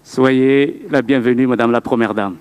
Soyez la bienvenue, Madame la Première Dame.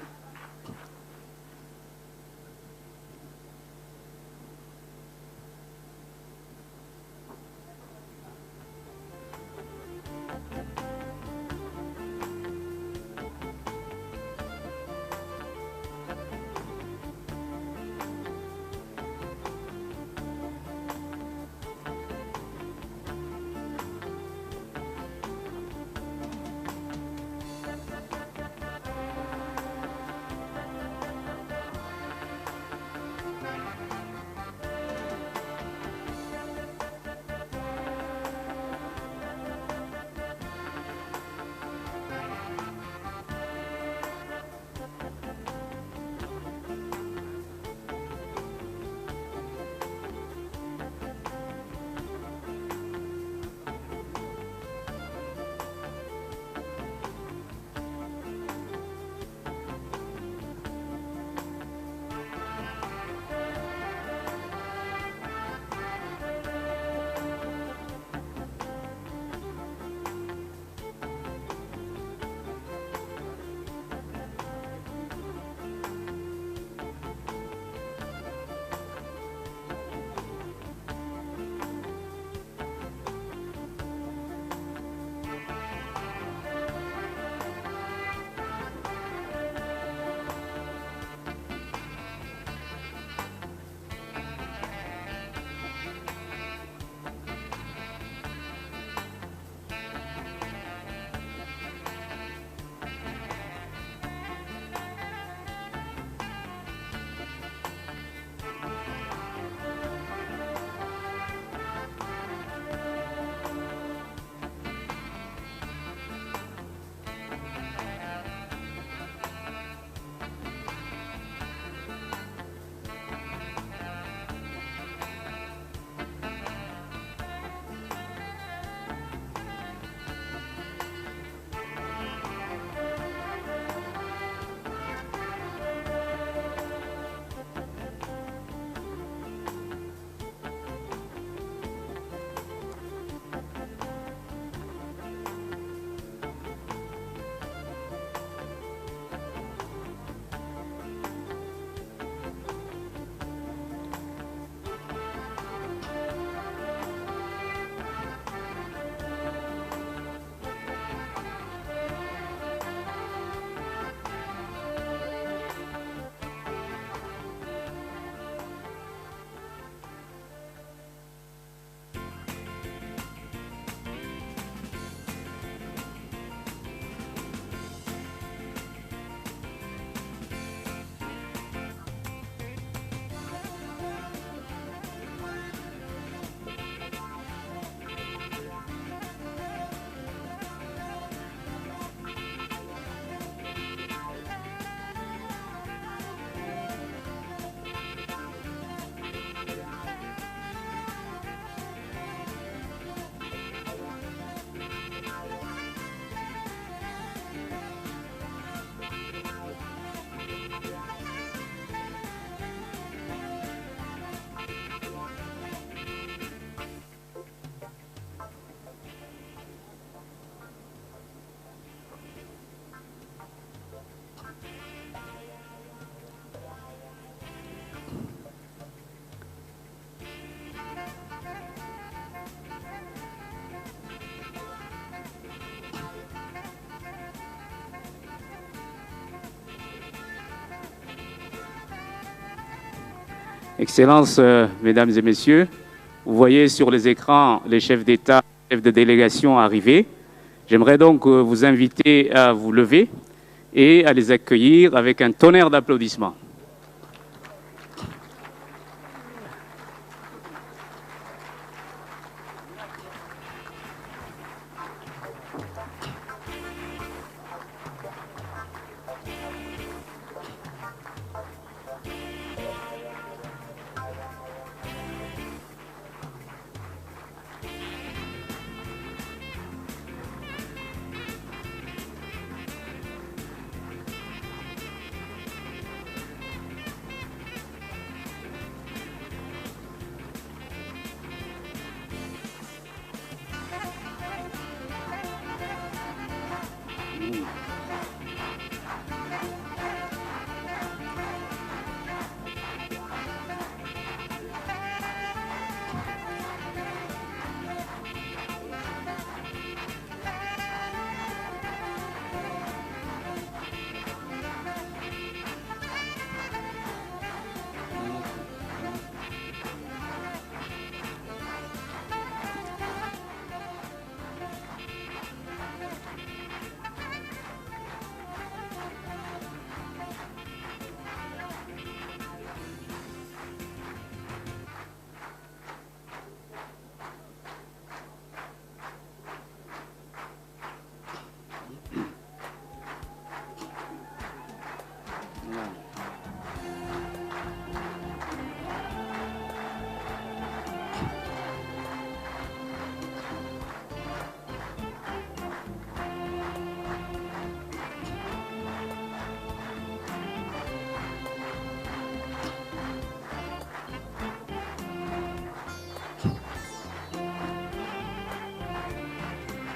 Excellences, Mesdames et Messieurs, vous voyez sur les écrans les chefs d'État, chefs de délégation arrivés. J'aimerais donc vous inviter à vous lever et à les accueillir avec un tonnerre d'applaudissements.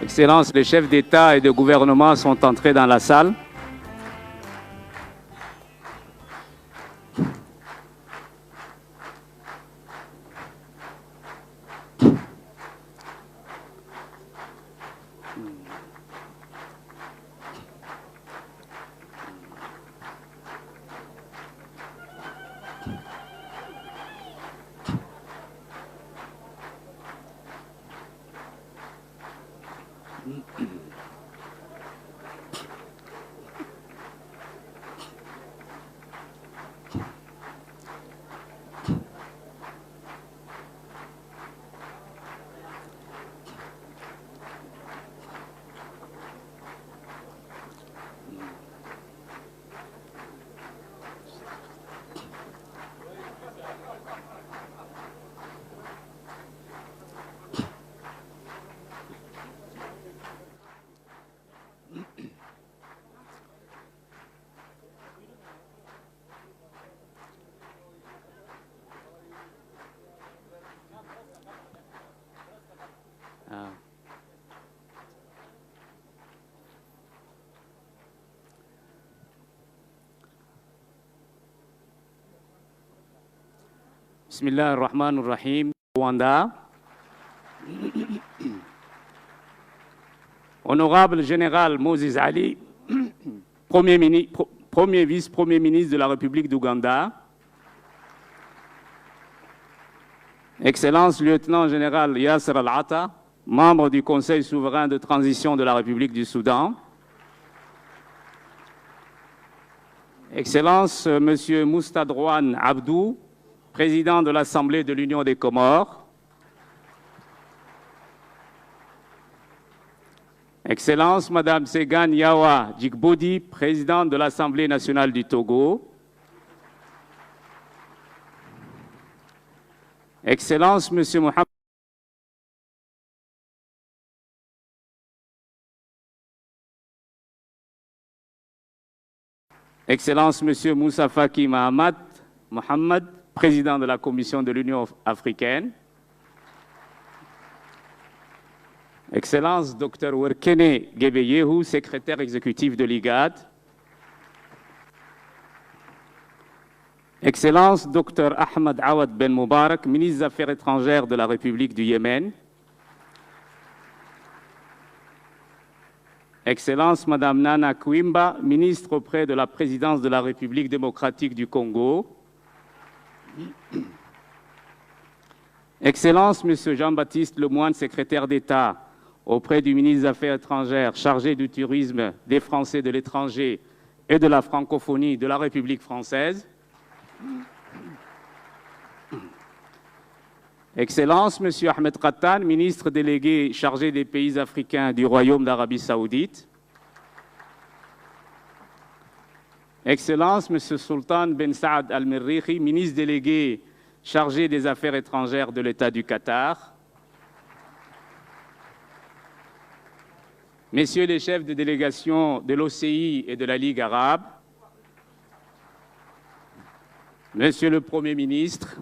Excellences, les chefs d'État et de gouvernement sont entrés dans la salle. Bismillah ar-Rahman ar-Rahim, Rwanda. Honorable Général Moses Ali, Premier vice-premier ministre de la République d'Ouganda. Excellence Lieutenant Général Yasser Al-Atta, membre du Conseil souverain de transition de la République du Soudan. Excellence Monsieur Moustadrouane Abdou, président de l'Assemblée de l'Union des Comores. Excellence Madame Segane Yawa Djigbodi, présidente de l'Assemblée nationale du Togo. Excellence Monsieur Mohamed Excellence Monsieur Moussa Faki Mahamat Mohamed, président de la Commission de l'Union africaine. Excellence Dr Werkene Gebeyehu, secrétaire exécutif de l'IGAD. Excellence Dr Ahmed Awad Ben Moubarak, ministre des Affaires étrangères de la République du Yémen. Excellence Madame Nana Kwimba, ministre auprès de la présidence de la République démocratique du Congo. Excellence Monsieur Jean-Baptiste Lemoyne, secrétaire d'État auprès du ministre des Affaires étrangères chargé du tourisme, des Français de l'étranger et de la francophonie de la République française. Excellence Monsieur Ahmed Kattan, ministre délégué chargé des pays africains du Royaume d'Arabie Saoudite. Excellence Monsieur Sultan Ben Saad Al-Merrihi, ministre délégué chargé des Affaires étrangères de l'État du Qatar. Messieurs les chefs de délégation de l'OCI et de la Ligue arabe, Monsieur le Premier ministre,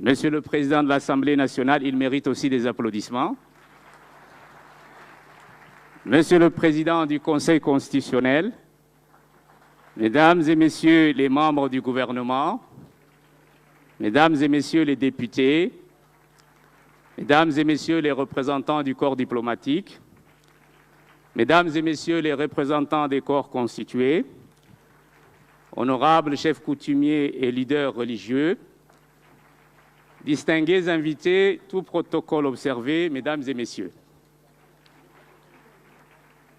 Monsieur le Président de l'Assemblée nationale, il mérite aussi des applaudissements. Monsieur le Président du Conseil constitutionnel, Mesdames et Messieurs les membres du gouvernement, Mesdames et Messieurs les députés, Mesdames et Messieurs les représentants du corps diplomatique, Mesdames et Messieurs les représentants des corps constitués, honorables chefs coutumiers et leaders religieux, distingués invités, tout protocole observé, Mesdames et Messieurs.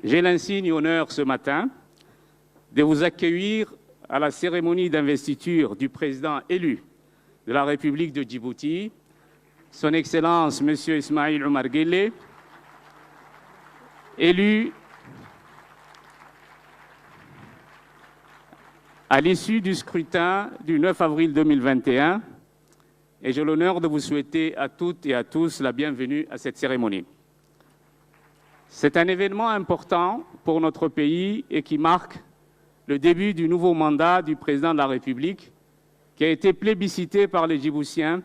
J'ai l'insigne honneur ce matin de vous accueillir à la cérémonie d'investiture du président élu de la République de Djibouti, Son Excellence M. Ismaïl Omar Guelleh, élu à l'issue du scrutin du 9 avril 2021, et j'ai l'honneur de vous souhaiter à toutes et à tous la bienvenue à cette cérémonie. C'est un événement important pour notre pays et qui marque le début du nouveau mandat du président de la République qui a été plébiscité par les Djiboutiens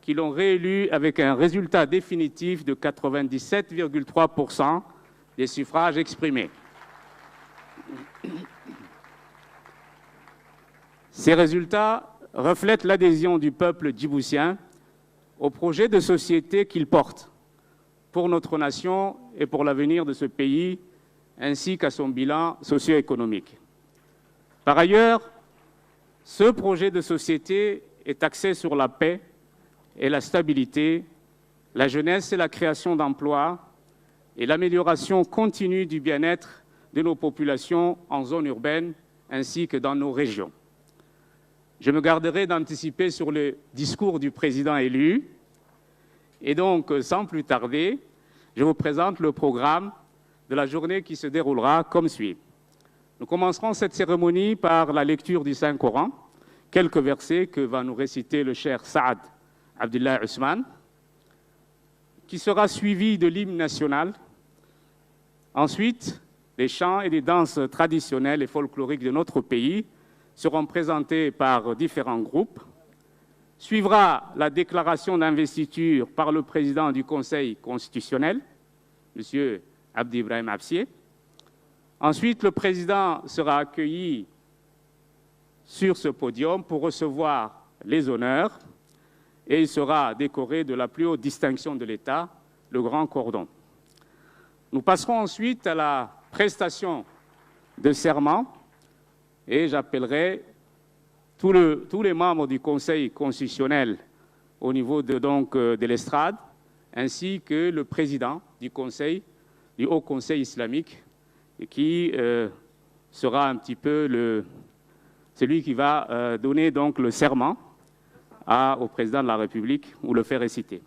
qui l'ont réélu avec un résultat définitif de 97,3% des suffrages exprimés. Ces résultats reflètent l'adhésion du peuple djiboutien au projet de société qu'il porte pour notre nation et pour l'avenir de ce pays, ainsi qu'à son bilan socio-économique. Par ailleurs, ce projet de société est axé sur la paix et la stabilité, la jeunesse et la création d'emplois et l'amélioration continue du bien-être de nos populations en zone urbaine ainsi que dans nos régions. Je me garderai d'anticiper sur le discours du président élu et donc, sans plus tarder, je vous présente le programme de la journée qui se déroulera comme suit. Nous commencerons cette cérémonie par la lecture du Saint-Coran, quelques versets que va nous réciter le cheikh Saad Abdullah Ousmane, qui sera suivi de l'hymne national. Ensuite, les chants et les danses traditionnelles et folkloriques de notre pays seront présentés par différents groupes. Suivra la déclaration d'investiture par le président du Conseil constitutionnel, M. Abdi Ibrahim Absié. Ensuite, le président sera accueilli sur ce podium pour recevoir les honneurs et il sera décoré de la plus haute distinction de l'État, le Grand Cordon. Nous passerons ensuite à la prestation de serment et j'appellerai tous les membres du Conseil constitutionnel au niveau de l'estrade, ainsi que le président du Haut Conseil islamique, et qui sera un petit peu celui qui va donner donc le serment au président de la République ou le faire réciter.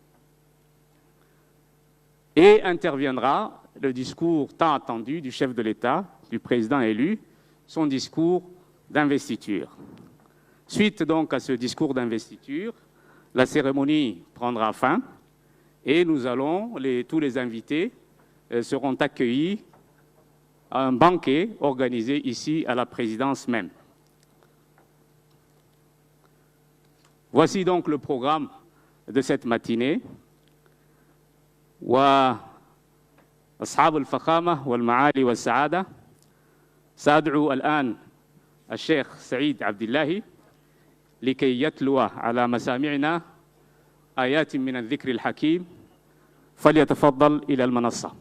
Et interviendra le discours tant attendu du chef de l'État, du président élu, son discours d'investiture. Suite donc à ce discours d'investiture, la cérémonie prendra fin et tous les invités seront accueillis à un banquet organisé ici à la présidence même. Voici donc le programme de cette matinée. وأصحاب الفخامة والمعالي والسعادة سأدعو الآن الشيخ سعيد عبد الله لكي يتلو على مسامعنا آيات من الذكر الحكيم فليتفضل إلى المنصة.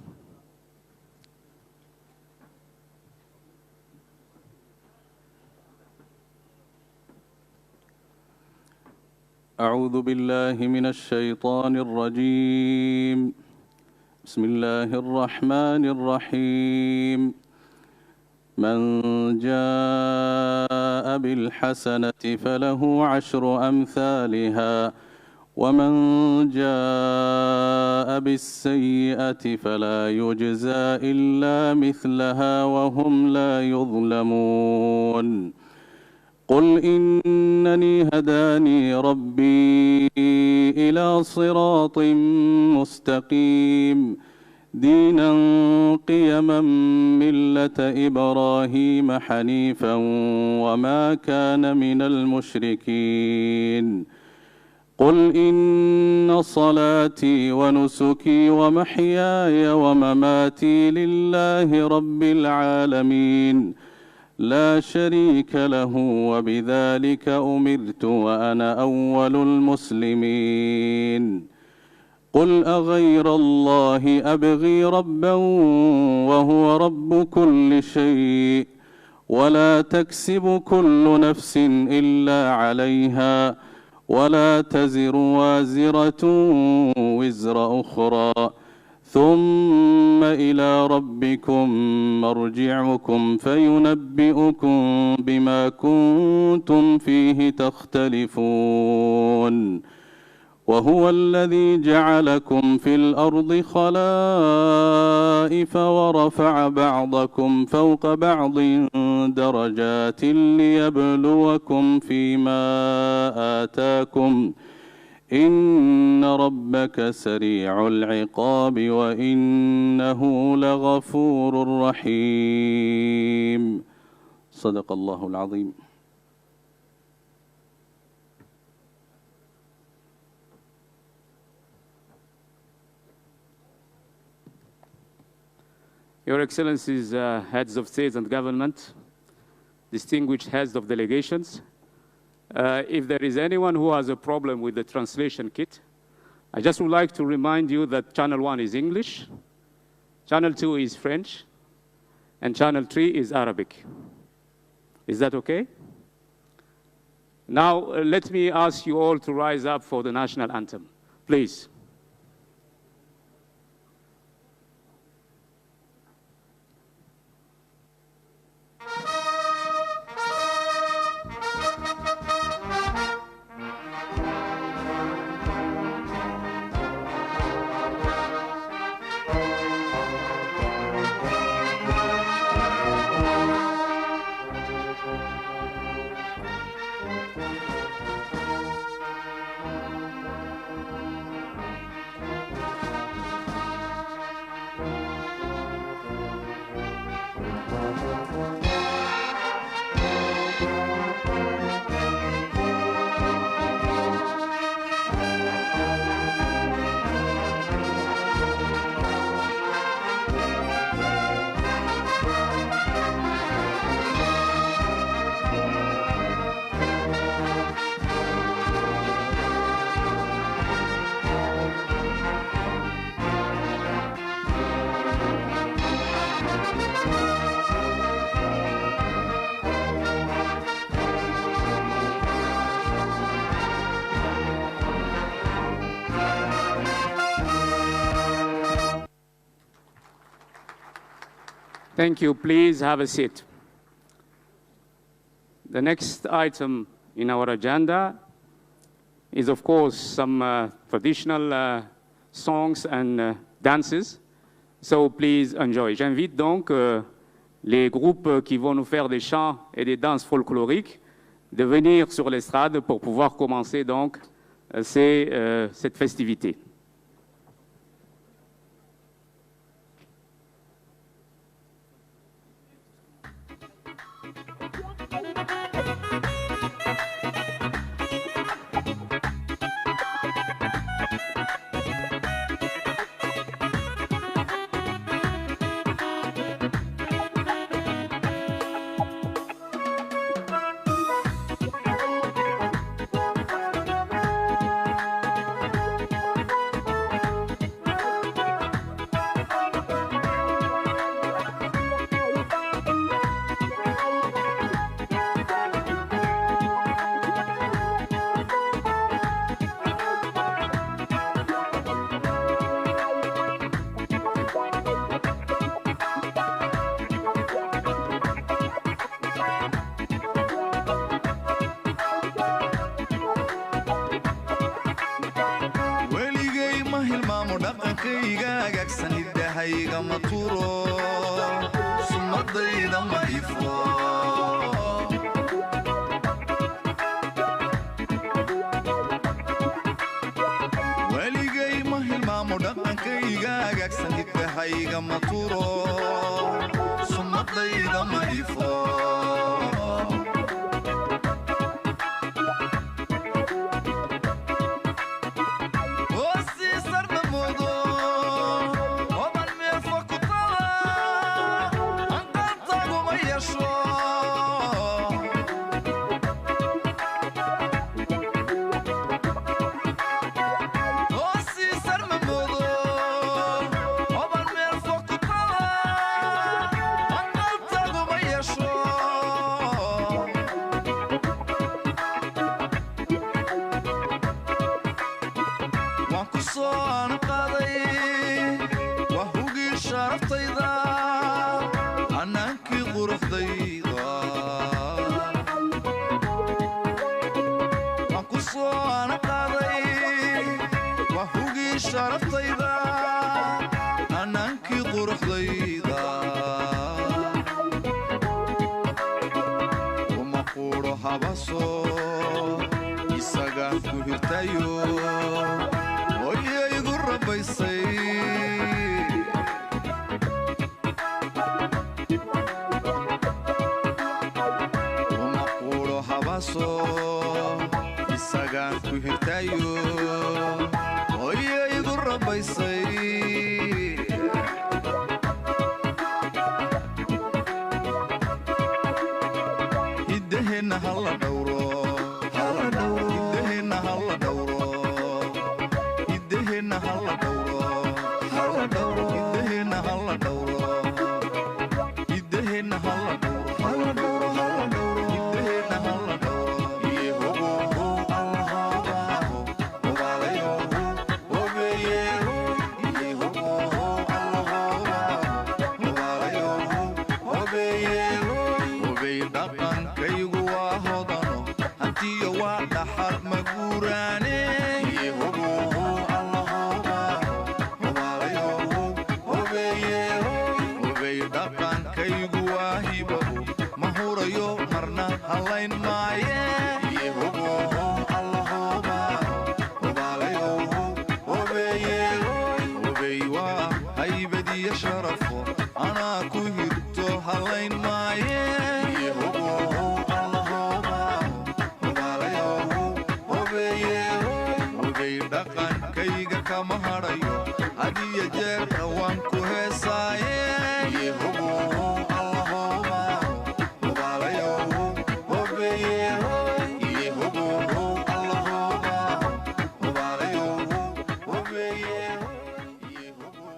أعوذ بالله من الشيطان الرجيم. بسم الله الرحمن الرحيم. من جاء بالحسنة فله عشر أمثالها ومن جاء بالسيئة فلا يجزى إلا مثلها وهم لا يظلمون. قل إنني هداني ربي إلى صراط مستقيم دينا قيما ملة إبراهيم حنيفا وما كان من المشركين. قل إن صلاتي ونسكي ومحياي ومماتي لله رب العالمين لا شريك له وبذلك أمرت وأنا أول المسلمين. قل أغير الله أبغي ربا وهو رب كل شيء ولا تكسب كل نفس إلا عليها ولا تزر وازرة وزر أخرى ثم إلى ربكم مرجعكم فينبئكم بما كنتم فيه تختلفون. وهو الذي جعلكم في الأرض خلائف ورفع بعضكم فوق بعض درجات ليبلوكم فيما آتاكم إن ربك سريع العقاب وإنه لغفور رحيم. صدق الله العظيم. Your Excellencies, heads of states and government, distinguished heads of delegations, if there is anyone who has a problem with the translation kit, I just would like to remind you that Channel 1 is English, Channel 2 is French, and Channel 3 is Arabic. Is that okay? Now, let me ask you all to rise up for the national anthem, please. Thank you. Please have a seat. The next item in our agenda is, of course, some traditional songs and dances. So please enjoy. J'invite donc les groupes qui vont nous faire des chants et des danses folkloriques de venir sur l'estrade pour pouvoir commencer donc cette festivité. hiddaheena hala dhowro hiddaheena hala dhowro hiddaheena hala dhowro hiddaheena hala dhowro hiddaheena hala dhowro hiddaheena hala dhowro iyo hogo allahobaho obaalayo obeeye iyo hogo allahobaho obaalayo obeeye obey dhaqankaygu waa hodano hantiyo waa dhaxal maguuraane iyo hogo allahobaho obaalayo obeeye obey dhaqankaygu waa hibahu ma hurayo marna halayn maaye iyo hogo allahobaho obaalayo obeeye obey waa haybadiyo sharafo anaa ku hirto halayn maaye iyo hogo allahobaho obaalayo obeeye obey dhaqankayga kama hadhayo hadiyo jeer dhawaan ku heesaaye iyo hogo allahobaho obaalayo obeeye iyo hogo allahobaho obaalayo obeeye iyo hogo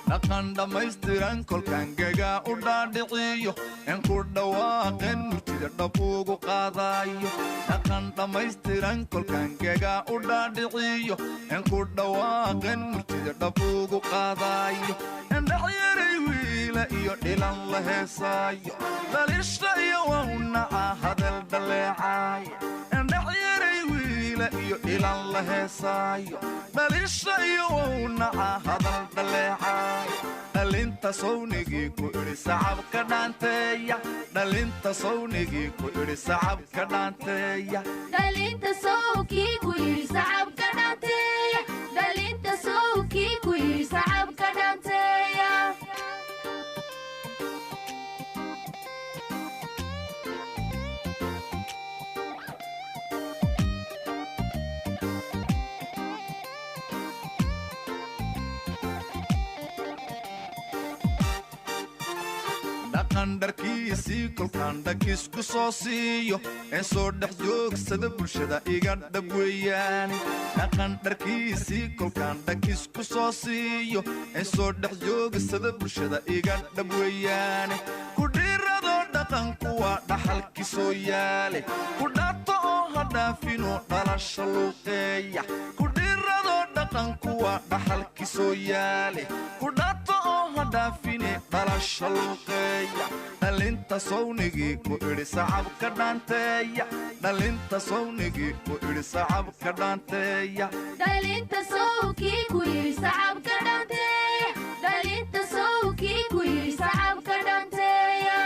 dhaqan dhammaystiran kolkaan gagaa u dhaadhiciyo en ku dhawaaqen murtida dhab ugu qaadayo dhaqan dhammaystiran kolkaan gagaa u dhaadhiciyo en ku dhawaaqen murtida dhab ugu qaadayo endhaxyaray wiila iyo dhilan la heesaayo dhalisha iyo wawnaca hadal dhaleecaaya endhaxyaray wiila iyo dhilan la heesaayo dhalisha iyo wawnaca hadal dhaleecaaya dhalinta sawnigii ku idhi sacabka dhaanteeya dhalinta sawnigii ku idhi sacabka dhaanteeya dhalinta sawkii ku yidhi sacabka dhaanteeya dhalinta sawkii ku yidhi sacabka dhaanteeya dhaqan dharkiisii kolkaan dhagisku soo siiyo ee soo dhex joogsada bulshada iga dhab weeyaane dhaqan dharkiisii kolkaan dhagisku soo siiyo ee soo dhex joogsada bulshada iga dhab weeyaane ku dhiiradoo dhaqanku waa dhaxalkii soo yaale ku dhaato oo ha dhaafino dhalasha luuqeeya ku dhiiradoo dhaqanku waa dhaxalkii soo yaale ku dhaato oo ha dhaafine dhalasha luuqeeya dhalinta sawnigii ku idhi sacabka dhaanteeya dhalinta sawnigii ku idhi sacabka dhaanteeya dhalinta sawkii ku yidhi sacabka dhaanteeya dhalinta sawkii ku yidhi sacabka dhaanteeya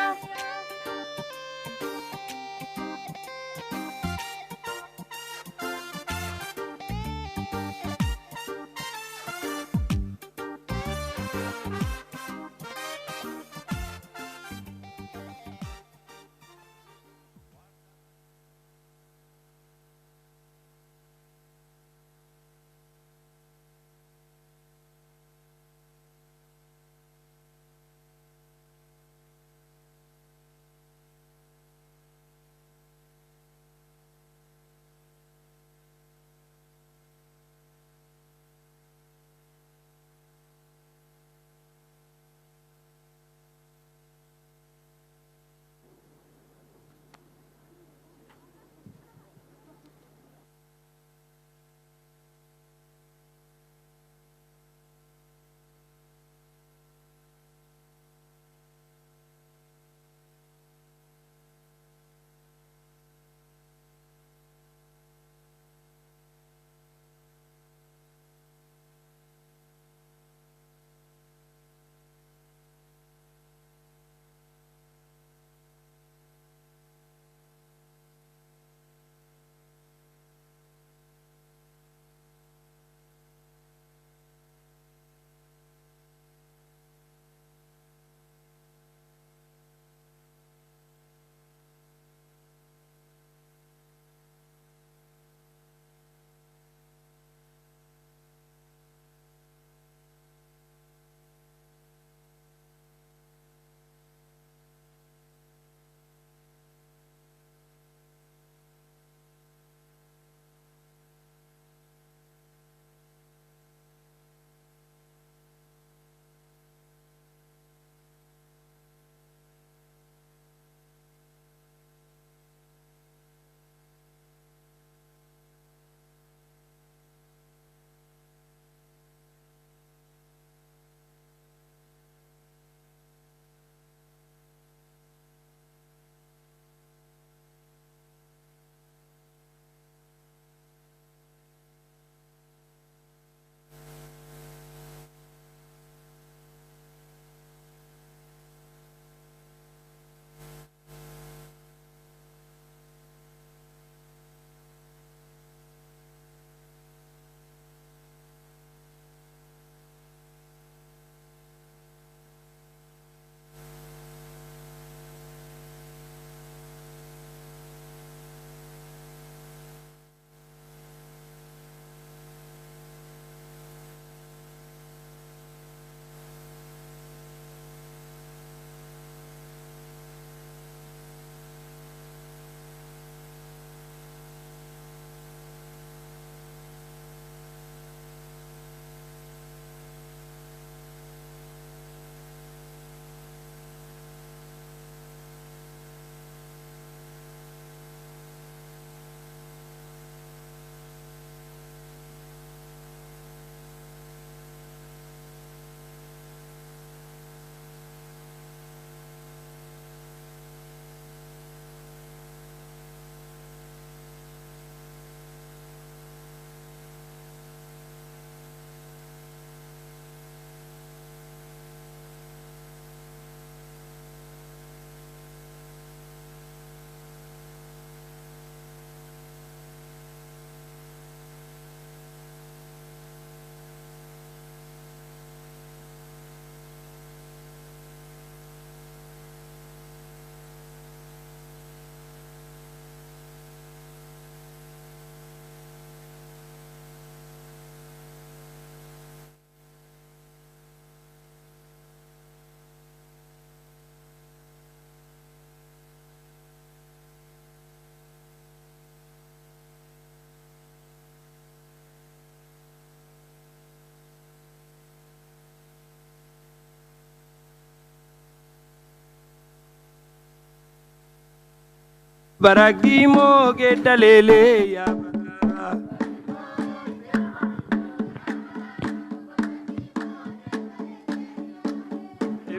baragi moge dalele ya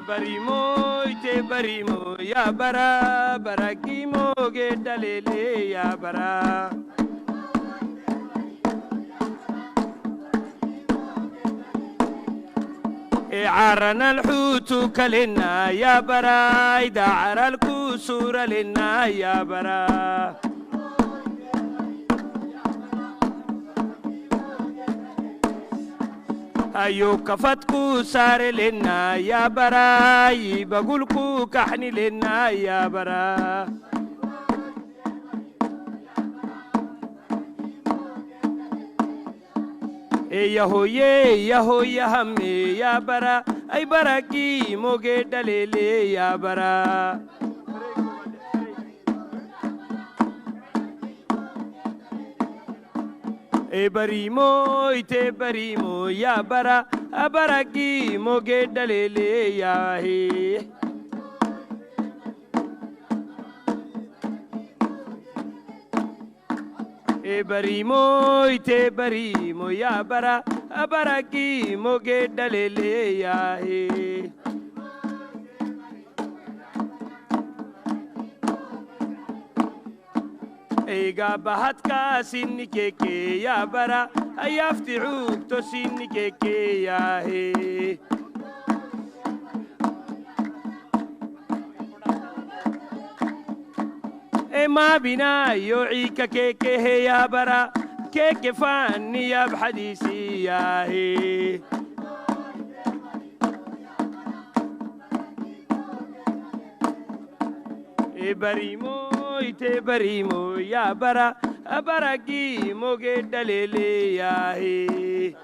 bara barimo ya bara baragi moge dalele ya bara عرنا الحوت كلنا يا برا إذا عرى الكسور لنا يا برا أيو كفتكو سار لنا يا برا يبقولكو كحني لنا يا برا يهو يهو يا همي يا برا أي براكي موجي دليلي يا برا اي بريمو ايتي بريمو يا برا أبراكي موجي دليلي يا هي بريمو ايتي بريمو يا برا أبراكي موجي دليلي يا هي ايغا بهت كا سنكيكي يا برا ايافتعوك تو سنكيكي يا هي ما بنا يوعيك كيكي يا برا كيكي فاني يا بحديثي يا هي بريمو ايتي بريمو يا برا أبراكي موجي دليلي يا هي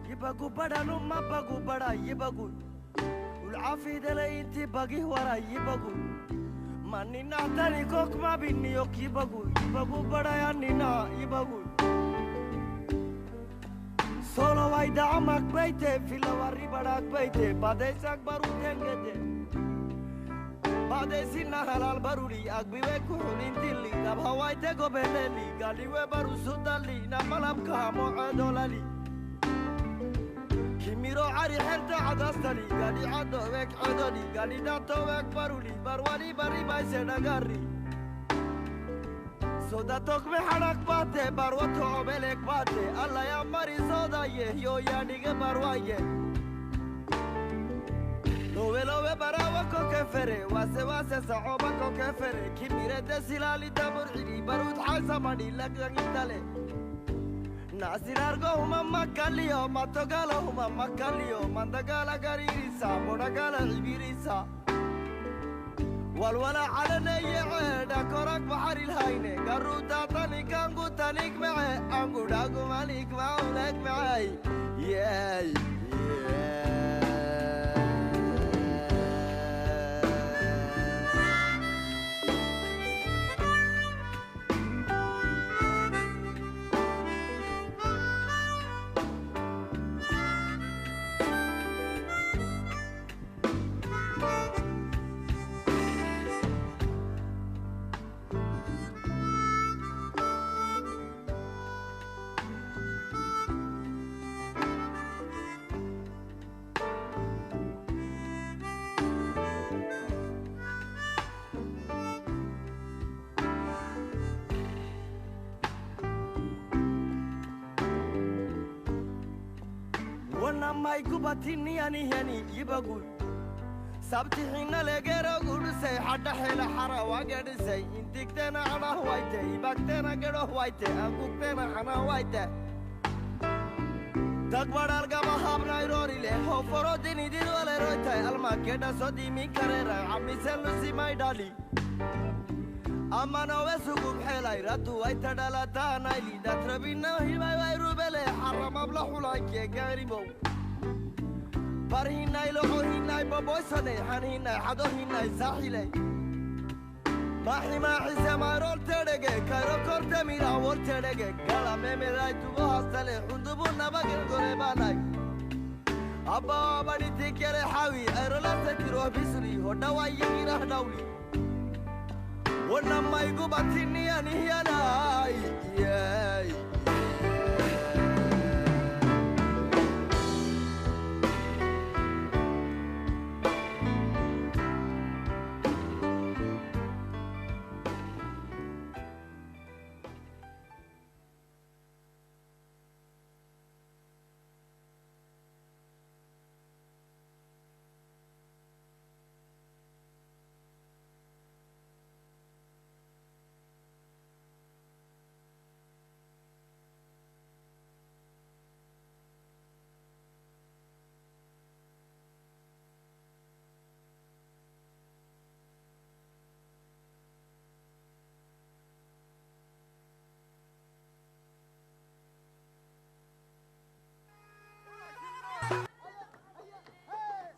يبقوا بدلوا ما بقوا بدا يبقوا والعافية دلي انتي باقي ورا يبقوا ماني نعتني كوك ما بيني يوك يبقوا بدا يا نينا يبقوا سولو وايدا عمك بيتي في لواري بداك بيتي بعدي ساك بارو تنجدي بعدي سينا حلال بارولي اقبي ويكو حولين ديلي نب هواي تيكو بلالي قالي وبارو سودالي نمالب كامو عدولالي كميرو عري حرتا عدستالي قالي عدو ويك عدولي قالي داتو ويك بارولي بروالي باري بايسي نغاري سودا توك بحرك باتي باروتو عبالك باتي الله يا ماري سودا يو يا نيجي بروايه لوه براوة كوكفري واسه صعوبة كوكفري كميرة دسلالي دبر عيني برود حاسة ماني لك ينتالي ناسي نارغو هما مكاليو ما توغالو هما مكاليو مندقالا غريريسا مونقالا عبيريسا والولا على نيعي داكوراك بحري الهايني قرو تاتاني كانقو تانيك معي انقو داقو ماليك معولك معي ياي ما يكوباتيني يعني يبقول sabtixina legero gudhisay xadha xela xara wagadhisay intigtena ana wayte ibagtena gado wayte angugtena ana wayte Dagwadal gaba habna irori le ho foro dini dir wale roita alma keda sodi mi karera ammi selusi mai dali amana wesugu xelay radu ay tadala taanayli datrabina hilmay way rubele haram abla xulay ke gaaribo barhinay lo hinay boboysane hanhinay hado hinay sahilay Mahi mahi semarol tedege kairo korte mira wol tedege gala memelay tugo hastale hundubu nabagel gore banay abba badi tikere hawi arola sekiro bisri hoda wayira dawli wonna mai gubatini ani yanay yeah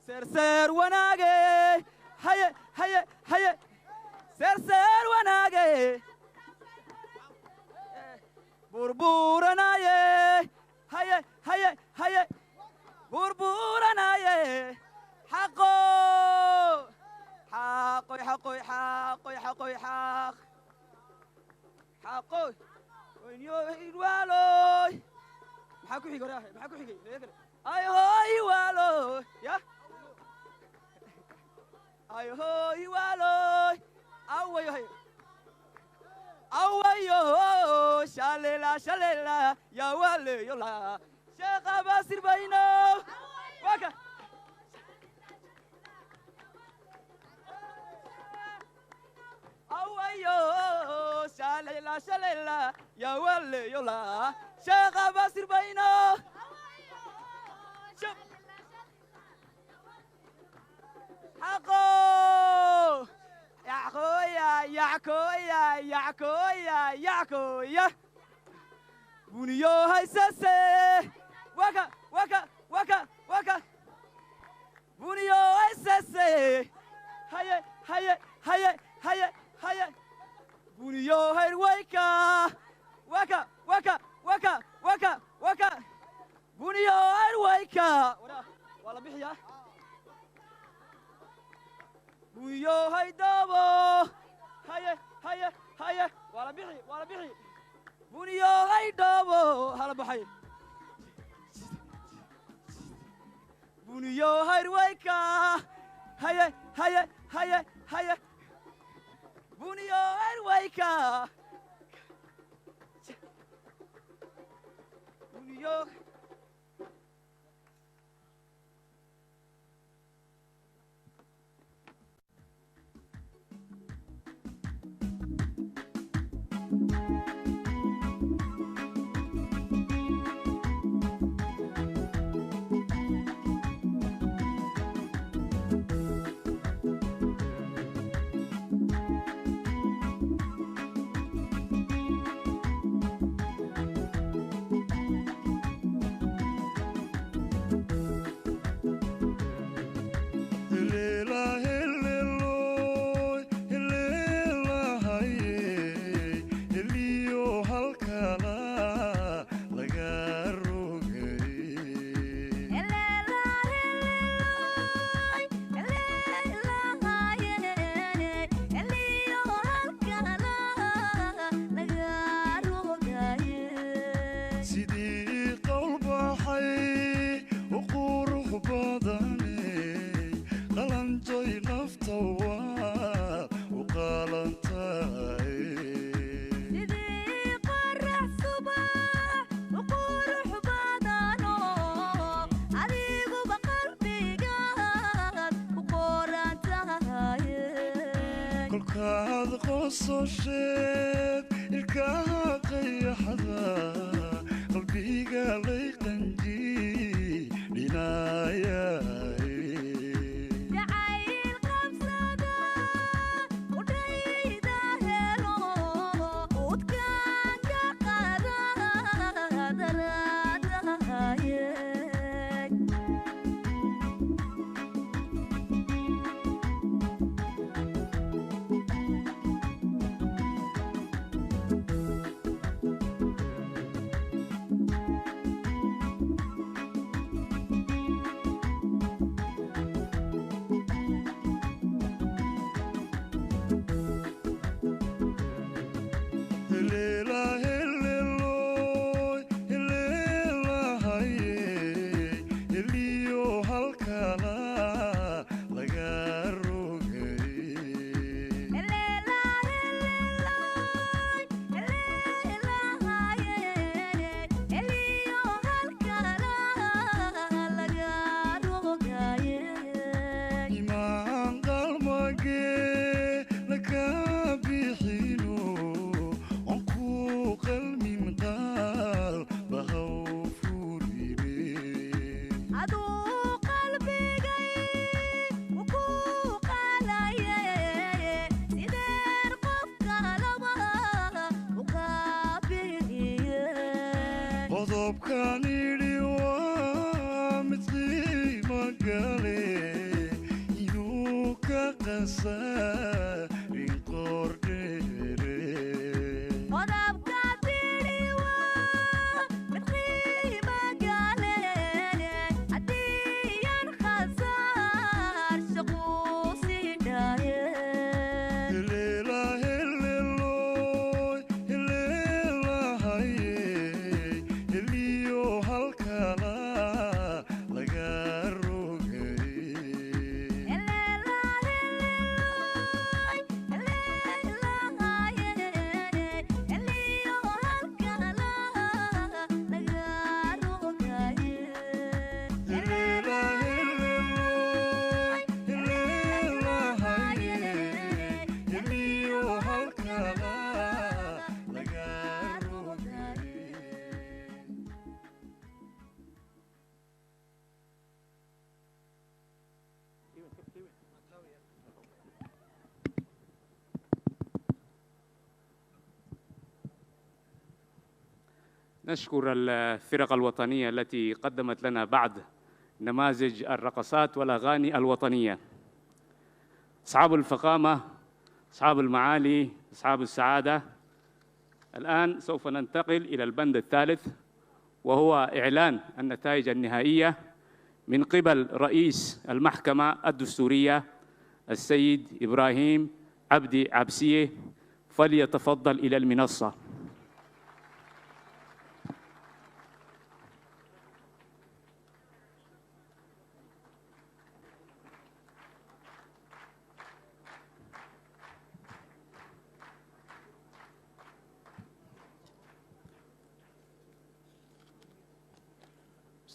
سرسر وناقي هيا هيا هيا سرسر وناقي بربورنا يا هيا هيا هيا بربورنا يا حقو حقو حقو حقو حقو حق حقو وين يوالو محاكو حيقو راحي محاكو حيقو اي هاي والو يا اي هاي والو اوي هاي اوي شاللا شاللا يا والي يلا شيخ باسر بينو وكا اوي شاللا شاللا يا والي يلا شيخ باسر بينو حقو يا خويا يا خويا يا خويا يا خويا بنيو هيسسي وكا وكا وكا وكا بنيو هيسسي هيا هيا هيا هيا هيا بنيو هيرويكا وكا وكا وكا وكا وكا بنيو هيرويكا ولا بيحيا بنيو هيدابو هيا هيا هيا ولا بيحي بنيو هيدابو هلا بحي بنيو هيرويكا هيا هيا هيا هيا بنيو هيرويكا بنيو kolkaad qososheed ilkaha qayaxda qalbiga lay qanjiidhinayay jacayl qabsada udhayda helo udkaan ka qaada daraadahaye Helela heleloy helelahaye heliyo halkala laga rogay Elela heleloy helelahaye eliyo halkala laga rogaye imaan qalmage laka bixino on ku qalmin qaal bahaw furine aduu qalbigay ku qaalaye sideen qofka laba u qaabiliye qodobkan idhi waa mid qiimo gale inuu ka qasarin qordheere qodobka tidhi waa mid qiimo gale haddiiyan khasaar shaquusii dhaye helela heleloy helelahaye heliyo halkala laga rogay Elela heleloy helelahaye eliyo halkala laga rogaye helela heleloy helelahaye heliyo halkala laga rogay نشكر الفرق الوطنية التي قدمت لنا بعض نماذج الرقصات والأغاني الوطنية. أصحاب الفخامة، أصحاب المعالي، أصحاب السعادة، الآن سوف ننتقل إلى البند الثالث وهو إعلان النتائج النهائية من قبل رئيس المحكمة الدستورية السيد إبراهيم عبدي عبسية، فليتفضل إلى المنصة.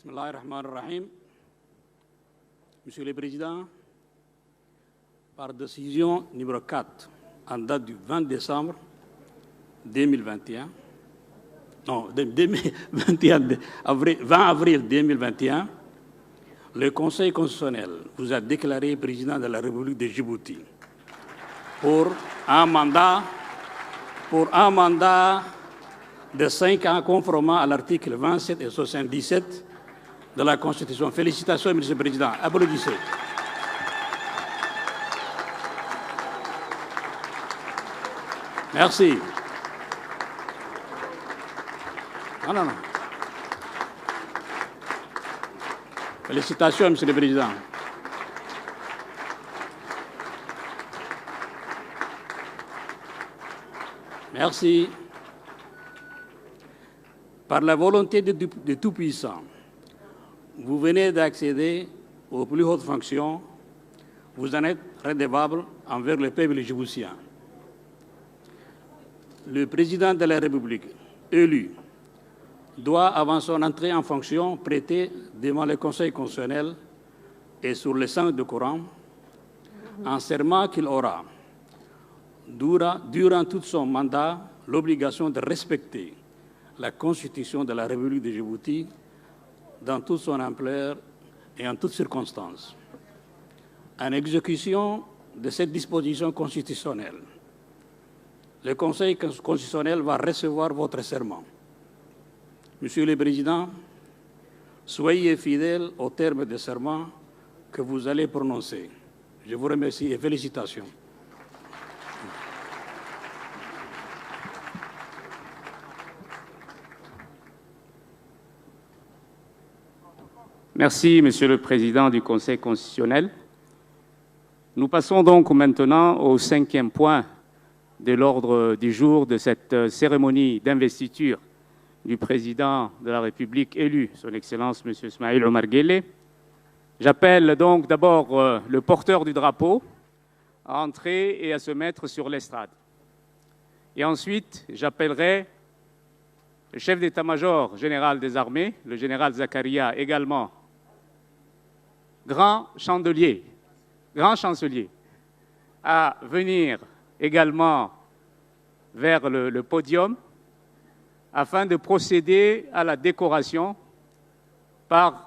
Bismillahirrahmanirrahim. Monsieur le Président, par décision numéro 4, en date du 20 décembre 2021, non, 20 avril 2021, le Conseil constitutionnel vous a déclaré président de la République de Djibouti pour un mandat de 5 ans conformément à l'article 27 et 77 de la Constitution. Félicitations, Monsieur le Président. Applaudissez. Merci. Non. Félicitations, Monsieur le Président. Merci. Par la volonté de Tout-Puissant, vous venez d'accéder aux plus hautes fonctions. Vous en êtes redevable envers le peuple djiboutien. Le président de la République, élu, doit, avant son entrée en fonction, prêter devant le Conseil constitutionnel et sur le sang du Coran un serment qu'il aura, durant tout son mandat, l'obligation de respecter la Constitution de la République de Djibouti dans toute son ampleur et en toutes circonstances. En exécution de cette disposition constitutionnelle, le Conseil constitutionnel va recevoir votre serment. Monsieur le Président, soyez fidèle au terme du serment que vous allez prononcer. Je vous remercie et félicitations. Merci, Monsieur le Président du Conseil constitutionnel. Nous passons donc maintenant au 5e point de l'ordre du jour de cette cérémonie d'investiture du Président de la République élu, Son Excellence M. Ismaïl Omar Guelleh. J'appelle donc d'abord le porteur du drapeau à entrer et à se mettre sur l'estrade. Et ensuite, j'appellerai le chef d'état-major général des armées, le général Zakaria, également grand chancelier, à venir également vers le podium afin de procéder à la décoration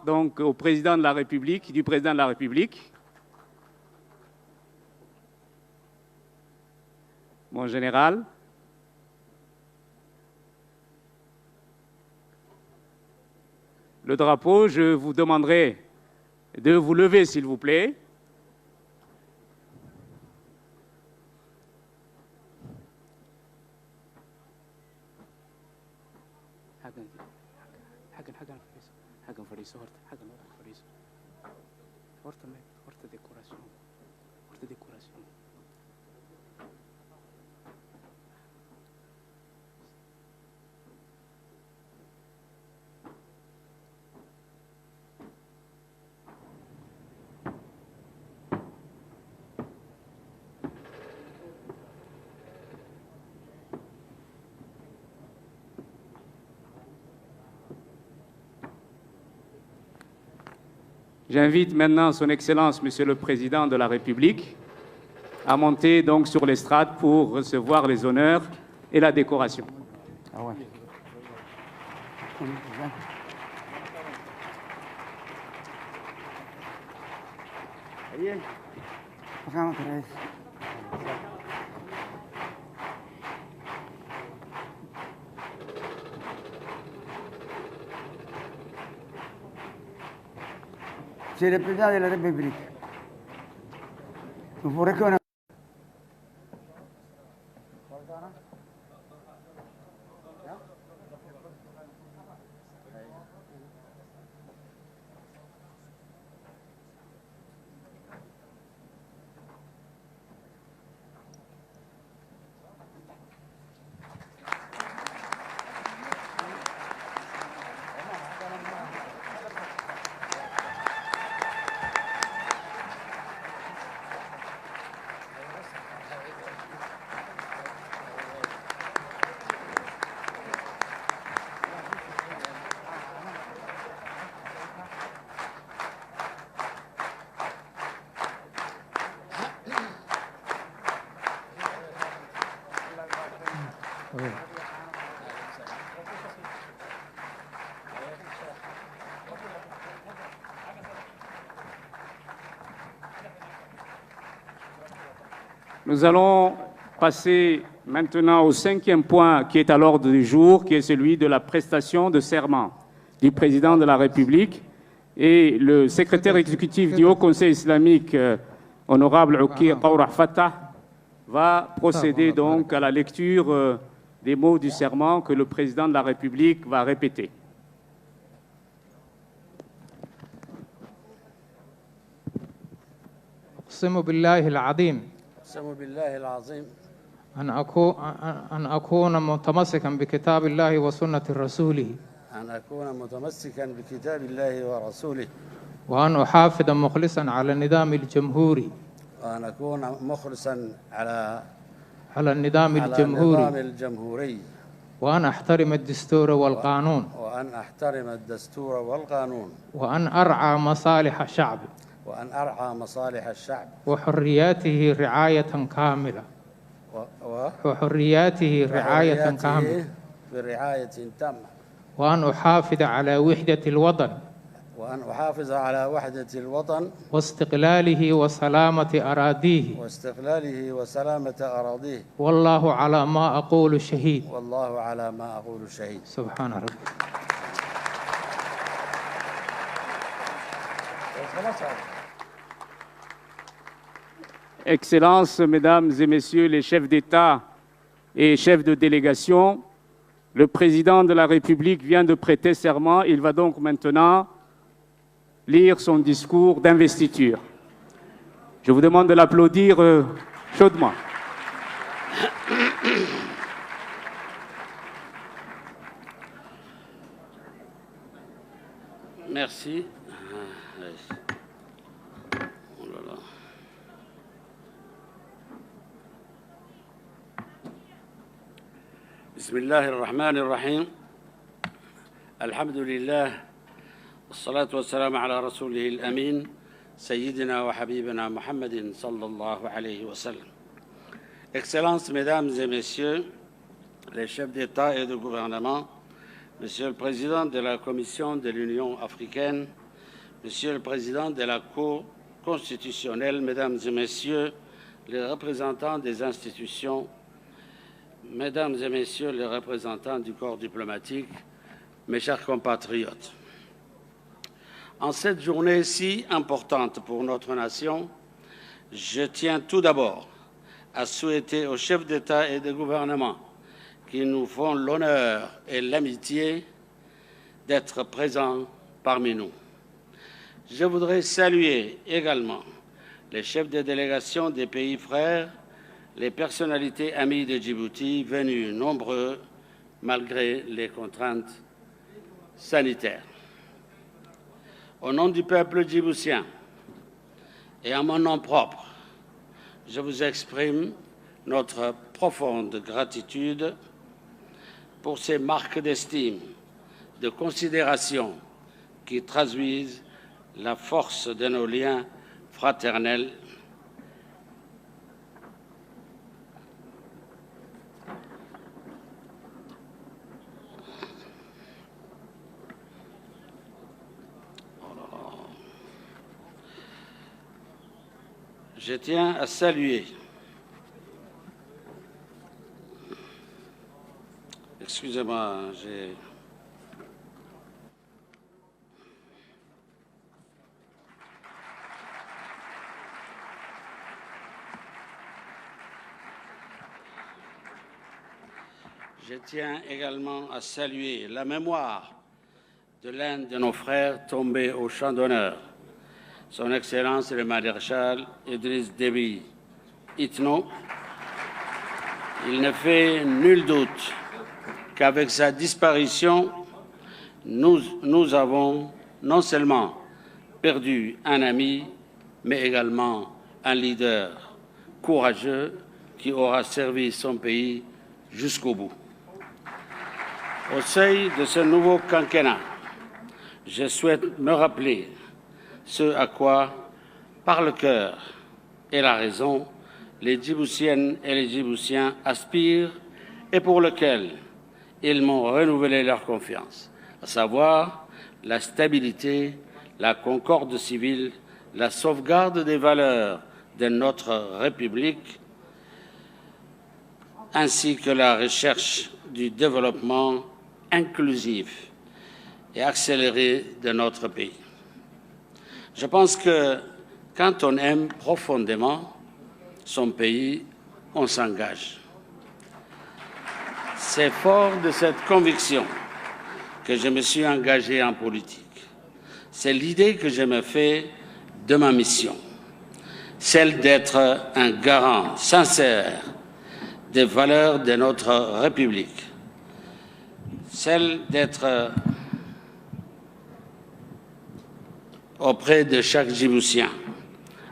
donc du président de la République. Mon général, le drapeau, je vous demanderai de vous lever, s'il vous plaît. J'invite maintenant Son Excellence, Monsieur le Président de la République, à monter donc sur l'estrade pour recevoir les honneurs et la décoration. Monsieur le Président de la République, vous pourrez qu'on a... Nous allons passer maintenant au 5e point qui est à l'ordre du jour, qui est celui de la prestation de serment du Président de la République. Et le secrétaire exécutif du Haut Conseil islamique, honorable Oukir Qaourah Fattah, va procéder donc à la lecture des mots du serment que le Président de la République va répéter. أقسم بالله العظيم أن أكون متمسكا بكتاب الله وسنة رسوله وأن أحافظ مخلصا على النظام الجمهوري وأن أكون مخلصا على النظام الجمهوري وأن أحترم الدستور والقانون وأن أرعى مصالح الشعب وحرياته رعاية كاملة وحرياته رعاية كاملة برعاية تامة وأن أحافظ على وحدة الوطن وأن أحافظ على وحدة الوطن واستقلاله وسلامة أراضيه واستقلاله وسلامة أراضيه والله على ما أقول شهيد والله على ما أقول شهيد. سبحان ربي. Excellences, Mesdames et Messieurs les chefs d'État et chefs de délégation, le président de la République vient de prêter serment. Il va donc maintenant lire son discours d'investiture. Je vous demande de l'applaudir chaudement. Merci. Oh là là. بسم الله الرحمن الرحيم. الحمد لله والصلاة والسلام على رسوله الأمين سيدنا وحبيبنا محمد صلى الله عليه وسلم. Excellences, Mesdames et Messieurs, les chefs d'État et de gouvernement, Monsieur le Président de la Commission de l'Union africaine, Monsieur le Président de la Cour constitutionnelle, Mesdames et Messieurs, les représentants des institutions, Mesdames et Messieurs les représentants du corps diplomatique, mes chers compatriotes. En cette journée si importante pour notre nation, je tiens tout d'abord à souhaiter aux chefs d'État et de gouvernement qui nous font l'honneur et l'amitié d'être présents parmi nous. Je voudrais saluer également les chefs de délégation des pays frères, les personnalités amies de Djibouti venues nombreux malgré les contraintes sanitaires. Au nom du peuple djiboutien et en mon nom propre, je vous exprime notre profonde gratitude pour ces marques d'estime, de considération qui traduisent la force de nos liens fraternels. Je tiens à saluer, excusez-moi, je tiens également à saluer la mémoire de l'un de nos frères tombés au champ d'honneur, Son Excellence le maréchal Idriss Déby Itno. Il ne fait nul doute qu'avec sa disparition, nous avons non seulement perdu un ami, mais également un leader courageux qui aura servi son pays jusqu'au bout. Au seuil de ce nouveau quinquennat, je souhaite me rappeler ce à quoi, par le cœur et la raison, les Djiboutiennes et les Djiboutiens aspirent et pour lequel ils m'ont renouvelé leur confiance, à savoir la stabilité, la concorde civile, la sauvegarde des valeurs de notre République, ainsi que la recherche du développement inclusif et accéléré de notre pays. Je pense que quand on aime profondément son pays, on s'engage. C'est fort de cette conviction que je me suis engagé en politique. C'est l'idée que je me fais de ma mission, celle d'être un garant sincère des valeurs de notre République, celle d'être auprès de chaque Djiboutien,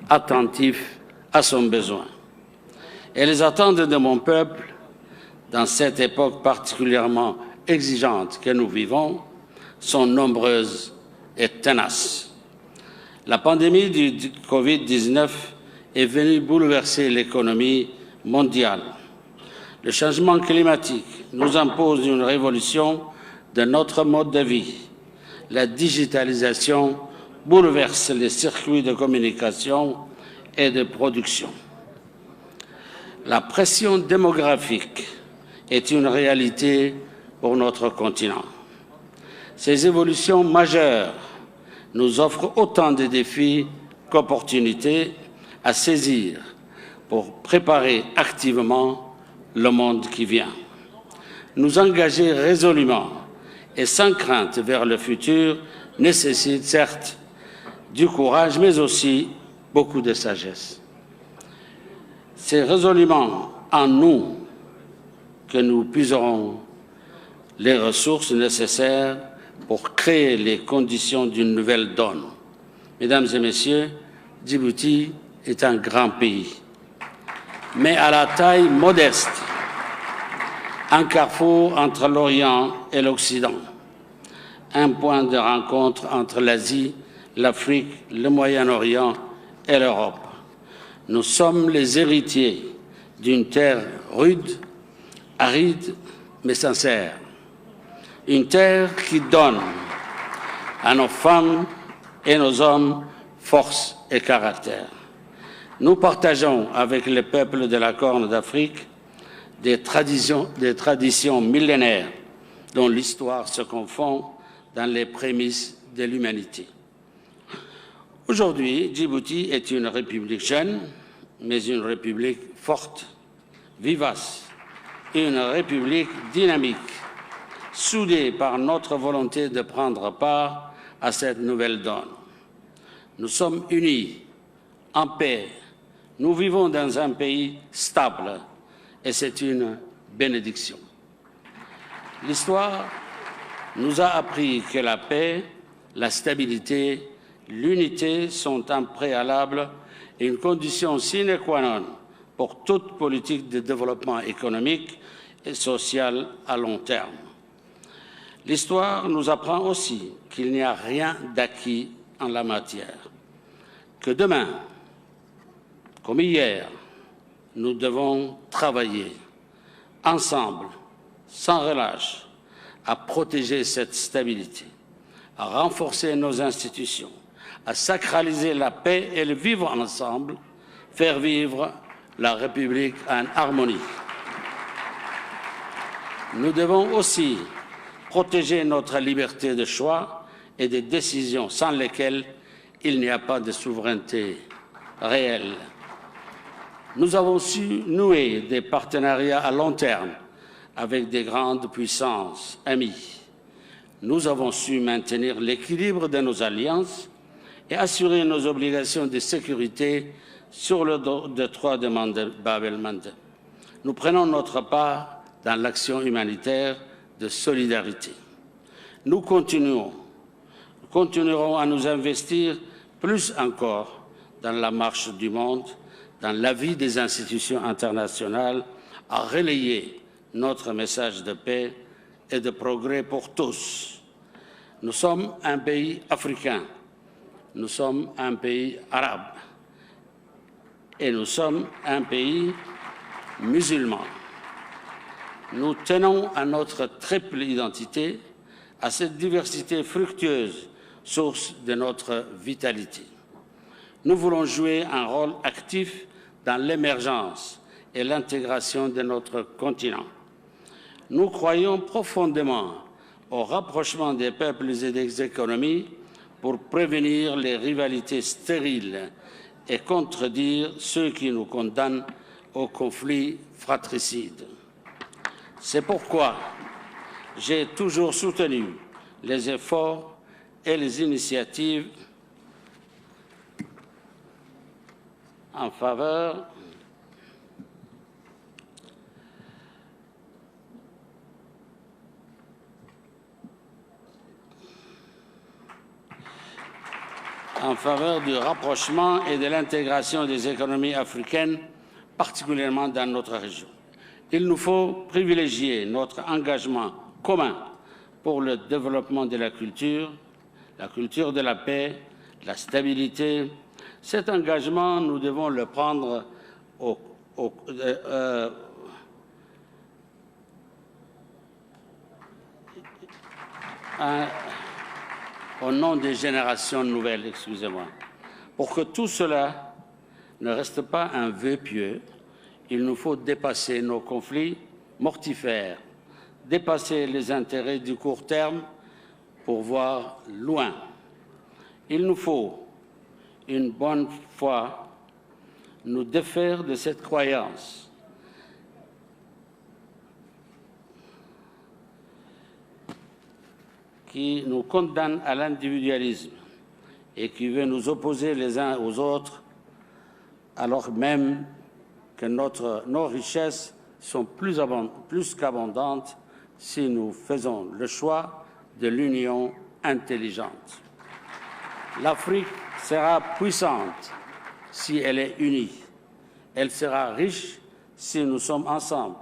attentif à son besoin. Et les attentes de mon peuple, dans cette époque particulièrement exigeante que nous vivons, sont nombreuses et tenaces. La pandémie du Covid-19 est venue bouleverser l'économie mondiale. Le changement climatique nous impose une révolution de notre mode de vie. La digitalisation bouleverse les circuits de communication et de production. La pression démographique est une réalité pour notre continent. Ces évolutions majeures nous offrent autant de défis qu'opportunités à saisir pour préparer activement le monde qui vient. Nous engager résolument et sans crainte vers le futur nécessite certes du courage, mais aussi beaucoup de sagesse. C'est résolument en nous que nous puiserons les ressources nécessaires pour créer les conditions d'une nouvelle donne. Mesdames et messieurs, Djibouti est un grand pays, mais à la taille modeste, un carrefour entre l'Orient et l'Occident, un point de rencontre entre l'Asie, l'Afrique, le Moyen-Orient et l'Europe. Nous sommes les héritiers d'une terre rude, aride, mais sincère. Une terre qui donne à nos femmes et nos hommes force et caractère. Nous partageons avec les peuples de la Corne d'Afrique des traditions millénaires dont l'histoire se confond dans les prémices de l'humanité. Aujourd'hui, Djibouti est une république jeune, mais une république forte, vivace, une république dynamique, soudée par notre volonté de prendre part à cette nouvelle donne. Nous sommes unis, en paix. Nous vivons dans un pays stable et c'est une bénédiction. L'histoire nous a appris que la paix, la stabilité, l'unité sont un préalable et une condition sine qua non pour toute politique de développement économique et social à long terme. L'histoire nous apprend aussi qu'il n'y a rien d'acquis en la matière, que demain, comme hier, nous devons travailler ensemble, sans relâche, à protéger cette stabilité, à renforcer nos institutions, à sacraliser la paix et le vivre ensemble, faire vivre la République en harmonie. Nous devons aussi protéger notre liberté de choix et de décision sans lesquelles il n'y a pas de souveraineté réelle. Nous avons su nouer des partenariats à long terme avec des grandes puissances amies. Nous avons su maintenir l'équilibre de nos alliances et assurer nos obligations de sécurité sur le détroit de Bab el-Mandeb. Nous prenons notre part dans l'action humanitaire de solidarité. Nous continuerons à nous investir plus encore dans la marche du monde, dans la vie des institutions internationales, à relayer notre message de paix et de progrès pour tous. Nous sommes un pays africain, nous sommes un pays arabe et nous sommes un pays musulman. Nous tenons à notre triple identité, à cette diversité fructueuse, source de notre vitalité. Nous voulons jouer un rôle actif dans l'émergence et l'intégration de notre continent. Nous croyons profondément au rapprochement des peuples et des économies pour prévenir les rivalités stériles et contredire ceux qui nous condamnent au conflit fratricide. C'est pourquoi j'ai toujours soutenu les efforts et les initiatives en faveur du rapprochement et de l'intégration des économies africaines, particulièrement dans notre région. Il nous faut privilégier notre engagement commun pour le développement de la culture de la paix, la stabilité. Cet engagement, nous devons le prendre au nom des générations nouvelles, excusez-moi. Pour que tout cela ne reste pas un vœu pieux, il nous faut dépasser nos conflits mortifères, dépasser les intérêts du court terme pour voir loin. Il nous faut, une bonne fois, nous défaire de cette croyance qui nous condamne à l'individualisme et qui veut nous opposer les uns aux autres, alors même que nos richesses sont plus qu'abondantes si nous faisons le choix de l'union intelligente. L'Afrique sera puissante si elle est unie. Elle sera riche si nous sommes ensemble.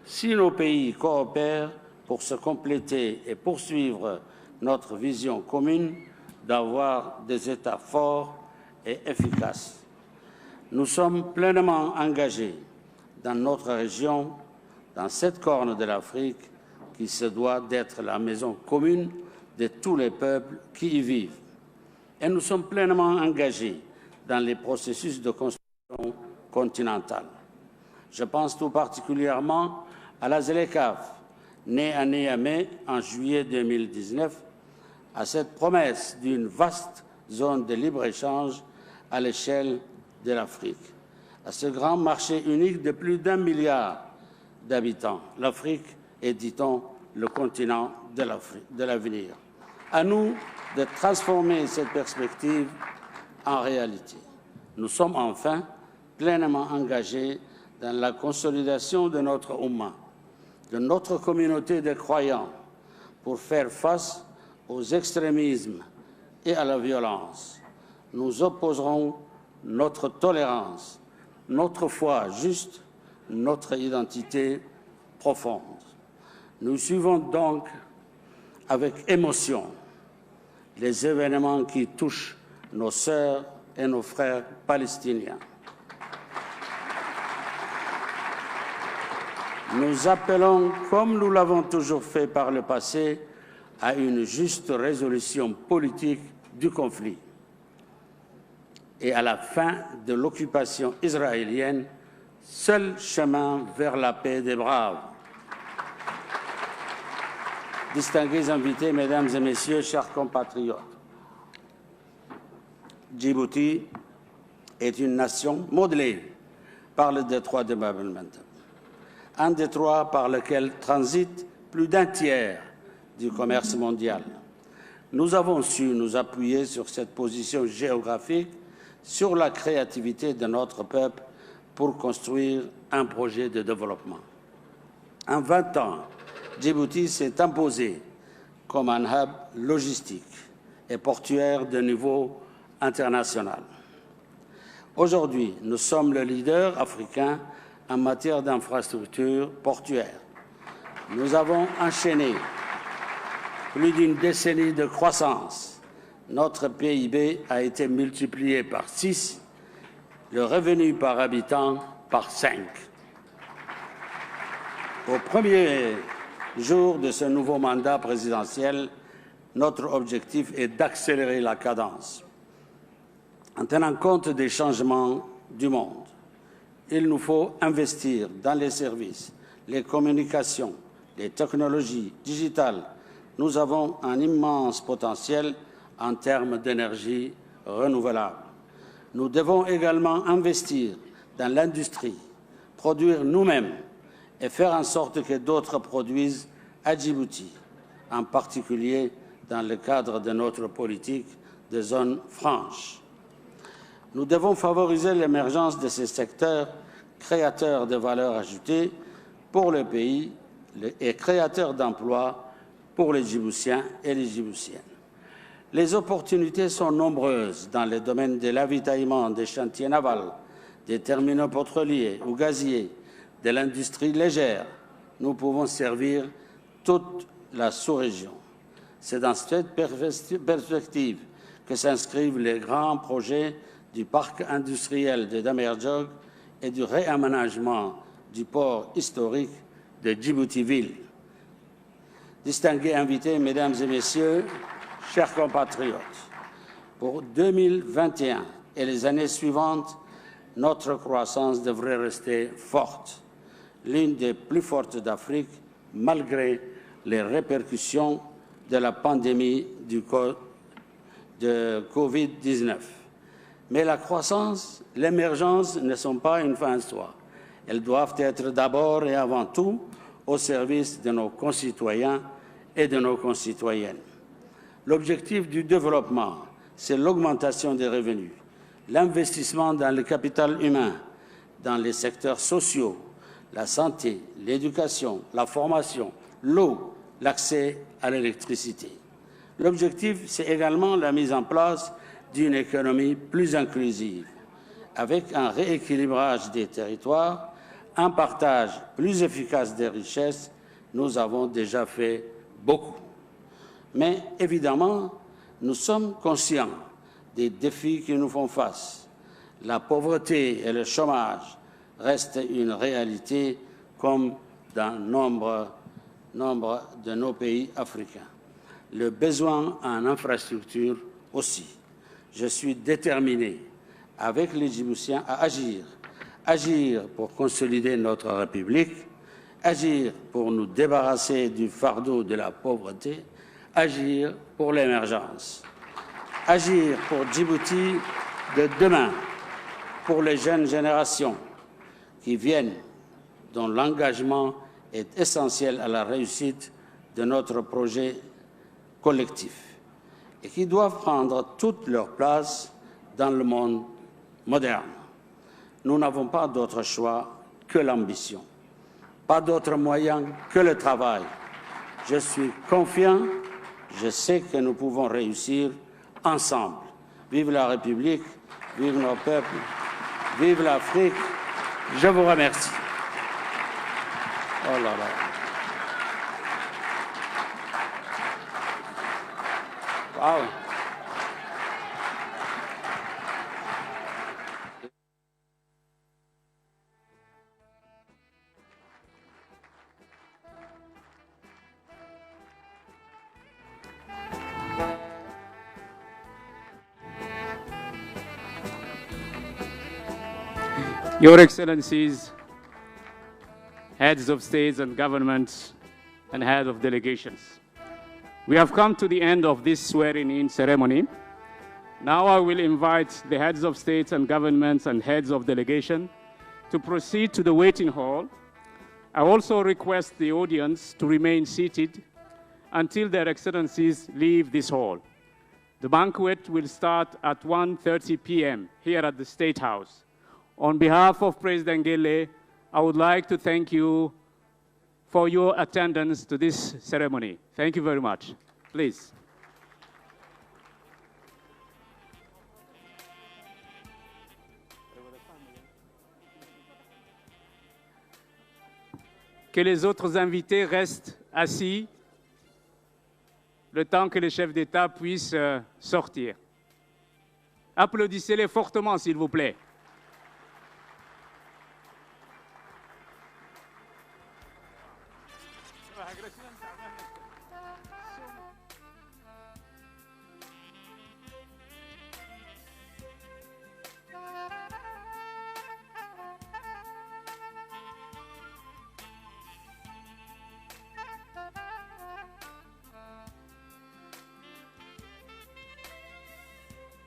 Si nos pays coopèrent pour se compléter et poursuivre notre vision commune d'avoir des États forts et efficaces. Nous sommes pleinement engagés dans notre région, dans cette corne de l'Afrique qui se doit d'être la maison commune de tous les peuples qui y vivent. Et nous sommes pleinement engagés dans les processus de construction continentale. Je pense tout particulièrement à la ZLECAf, née à Niamey en juillet 2019, à cette promesse d'une vaste zone de libre-échange à l'échelle de l'Afrique, à ce grand marché unique de plus d'1 milliard d'habitants. L'Afrique est, dit-on, le continent de l'avenir. À nous de transformer cette perspective en réalité. Nous sommes enfin pleinement engagés dans la consolidation de notre Oumma, de notre communauté de croyants, pour faire face aux extrémismes et à la violence. Nous opposerons notre tolérance, notre foi juste, notre identité profonde. Nous suivons donc avec émotion les événements qui touchent nos sœurs et nos frères palestiniens. Nous appelons, comme nous l'avons toujours fait par le passé, à une juste résolution politique du conflit et à la fin de l'occupation israélienne, seul chemin vers la paix des braves. Distingués invités, Mesdames et Messieurs, chers compatriotes, Djibouti est une nation modelée par le détroit de Bab el-Mandeb, un détroit par lequel transite plus d'un tiers du commerce mondial. Nous avons su nous appuyer sur cette position géographique, sur la créativité de notre peuple pour construire un projet de développement. En 20 ans, Djibouti s'est imposé comme un hub logistique et portuaire de niveau international. Aujourd'hui, nous sommes le leader africain en matière d'infrastructures portuaires. Nous avons enchaîné plus d'une décennie de croissance. Notre PIB a été multiplié par 6, le revenu par habitant par 5. Au premier jour de ce nouveau mandat présidentiel, notre objectif est d'accélérer la cadence. En tenant compte des changements du monde, il nous faut investir dans les services, les communications, les technologies digitales. Nous avons un immense potentiel en termes d'énergie renouvelable. Nous devons également investir dans l'industrie, produire nous-mêmes et faire en sorte que d'autres produisent à Djibouti, en particulier dans le cadre de notre politique de zone franche. Nous devons favoriser l'émergence de ces secteurs créateurs de valeur ajoutée pour le pays et créateurs d'emplois pour les Djiboutiens et les Djiboutiennes. Les opportunités sont nombreuses dans les domaines de l'avitaillement, des chantiers navals, des terminaux pétroliers ou gaziers, de l'industrie légère. Nous pouvons servir toute la sous-région. C'est dans cette perspective que s'inscrivent les grands projets du parc industriel de Damerjog et du réaménagement du port historique de Djibouti-Ville. distingués invités, mesdames et messieurs, chers compatriotes, pour 2021 et les années suivantes, notre croissance devrait rester forte, l'une des plus fortes d'Afrique, malgré les répercussions de la pandémie de Covid-19. Mais la croissance, l'émergence ne sont pas une fin en soi. Elles doivent être d'abord et avant tout au service de nos concitoyens et de nos concitoyennes. L'objectif du développement, c'est l'augmentation des revenus, l'investissement dans le capital humain, dans les secteurs sociaux, la santé, l'éducation, la formation, l'eau, l'accès à l'électricité. L'objectif, c'est également la mise en place d'une économie plus inclusive, avec un rééquilibrage des territoires, un partage plus efficace des richesses. Nous avons déjà fait beaucoup. Mais évidemment, nous sommes conscients des défis qui nous font face. La pauvreté et le chômage restent une réalité comme dans nombre de nos pays africains. Le besoin en infrastructures aussi. Je suis déterminé, avec les Djiboutiens, à agir pour consolider notre République, agir pour nous débarrasser du fardeau de la pauvreté, agir pour l'émergence, agir pour Djibouti de demain, pour les jeunes générations qui viennent, dont l'engagement est essentiel à la réussite de notre projet collectif et qui doivent prendre toute leur place dans le monde moderne. Nous n'avons pas d'autre choix que l'ambition, pas d'autre moyen que le travail. Je suis confiant, je sais que nous pouvons réussir ensemble. Vive la République, vive nos peuples, vive l'Afrique. Je vous remercie. Oh là là. Wow. Your Excellencies, heads of states and governments, and heads of delegations, we have come to the end of this swearing-in ceremony. Now I will invite the heads of states and governments and heads of delegation to proceed to the waiting hall. I also request the audience to remain seated until their excellencies leave this hall. The banquet will start at 1:30 p.m. here at the State House. On behalf of President Gele, I would like to thank you for your attendance to this ceremony. Thank you very much. Please. Que les autres invités restent assis le temps que les chefs d'État puissent sortir. Applaudissez-les fortement, s'il vous plaît.